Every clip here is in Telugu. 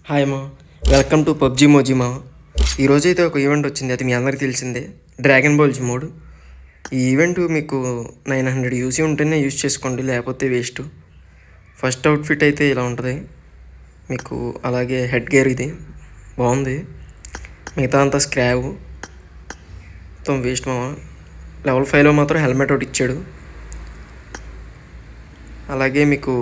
హాయ్ మా, వెల్కమ్ టు పబ్జీ మోజీ మా. ఈరోజైతే ఒక ఈవెంట్ వచ్చింది, అది మీ అందరికీ తెలిసిందే, డ్రాగన్ బాల్ జీ మోడ్. ఈ ఈవెంట్ మీకు 900 యూసీ ఉంటేనే యూజ్ చేసుకోండి, లేకపోతే వేస్ట్. ఫస్ట్ అవుట్ఫిట్ అయితే ఇలా ఉంటుంది మీకు, అలాగే హెడ్ గేర్ ఇది బాగుంది, మిగతా అంతా స్క్రాబ్ మొత్తం వేస్ట్ మామ. లెవెల్ 5లో మాత్రం హెల్మెట్ ఒకటి ఇచ్చాడు. అలాగే మీకు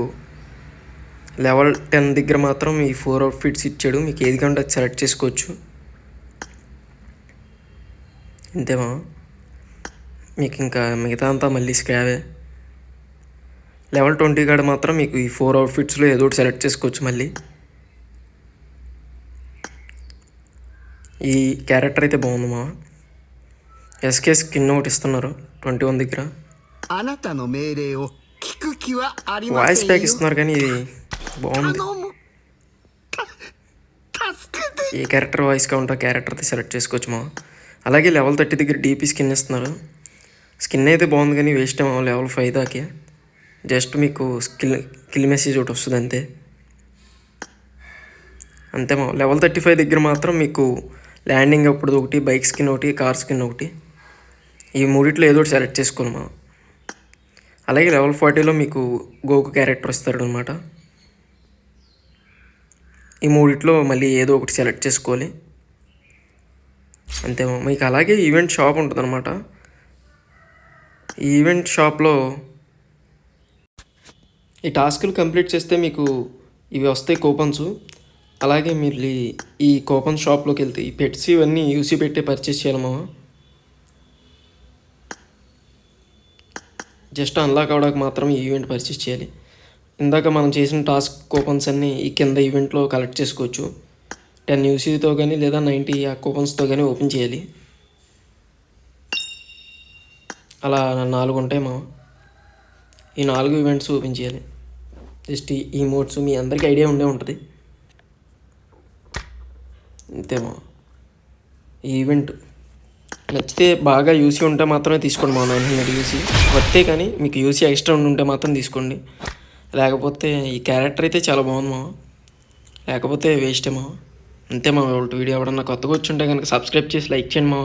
లెవెల్ 10 దగ్గర మాత్రం ఈ 4 అవుట్ఫిట్స్ ఇచ్చాడు, మీకు ఏది కంటే అది సెలెక్ట్ చేసుకోవచ్చు. ఇంతేమా, మీకు ఇంకా మిగతా అంతా మళ్ళీ స్క్రావే. లెవెల్ 20 కాడ మాత్రం మీకు ఈ 4 అవుట్ఫిట్స్లో ఏదో ఒకటి సెలెక్ట్ చేసుకోవచ్చు. మళ్ళీ ఈ క్యారెక్టర్ అయితే బాగుంది మా. ఎస్కే స్కిన్ ఒకటి ఇస్తున్నారు 21 దగ్గర. వాయిస్ ప్యాక్ ఇస్తున్నారు కానీ ఇది బాగుంది. ఏ క్యారెక్టర్ వాయిస్ కావాలంటే ఆ క్యారెక్టర్ది సెలెక్ట్ చేసుకోవచ్చు మా. అలాగే లెవెల్ 30 దగ్గర డీపీ స్కిన్ ఇస్తున్నారు. స్కిన్ అయితే బాగుంది కానీ వేస్ట్ ఏమో లెవెల్ 5 దాకే. జస్ట్ మీకు కిల్ మెసేజ్ ఒకటి వస్తుంది అంతే. అంతేమో లెవెల్ 35 దగ్గర మాత్రం మీకు ల్యాండింగ్ అప్పుడు ఒకటి, బైక్ స్కిన్ ఒకటి, కార్ స్కిన్ ఒకటి, ఈ మూడిట్లో ఏదో ఒకటి సెలెక్ట్ చేసుకోవాలి మా. అలాగే లెవెల్ 40లో మీకు గోకు క్యారెక్టర్ వస్తాడు అనమాట. ఈ మూడిట్లో మళ్ళీ ఏదో ఒకటి సెలెక్ట్ చేసుకోవాలి అంతేమో. మీకు అలాగే ఈవెంట్ షాప్ ఉంటుంది అనమాట. ఈ ఈవెంట్ షాప్లో ఈ టాస్కులు కంప్లీట్ చేస్తే మీకు ఇవి వస్తాయి కూపన్స్. అలాగే మీరు ఈ కూపన్ షాప్లోకి వెళ్తే ఈ పెట్స్ ఇవన్నీ యూసీ పెట్టి పర్చేస్ చేయాలమ్మా. జస్ట్ అన్లాక్ అవ్వడానికి మాత్రం ఈ ఈవెంట్ పర్చేస్ చేయాలి. ఇందాక మనం చేసిన టాస్క్ కూపన్స్ అన్నీ ఈ కింద ఈవెంట్లో కలెక్ట్ చేసుకోవచ్చు. 10 యూసీతో కానీ లేదా 90 ఆ కూపన్స్తో కానీ ఓపెన్ చేయాలి. అలా 4 ఉంటాయి మా. ఈ 4 ఈవెంట్స్ ఓపెన్ చేయాలి. జస్ట్ ఈ మోడ్స్ మీ అందరికీ ఐడియా ఉండే ఉంటుంది అంతేమా. ఈ ఈవెంట్ నచ్చితే బాగా యూసీ ఉంటే మాత్రమే తీసుకోండి మా. 900 యూసీ వస్తే కానీ మీకు యూసీ ఎక్స్ట్రా ఉంటే మాత్రం తీసుకోండి. లేకపోతే ఈ క్యారెక్టర్ అయితే చాలా బాగుంది మా, లేకపోతే వేస్టే మా. అంతే మా. వీడియో ఎవడన్నా కొత్తగా వచ్చి ఉంటే కనుక సబ్స్క్రైబ్ చేసి లైక్ చేయండి మా.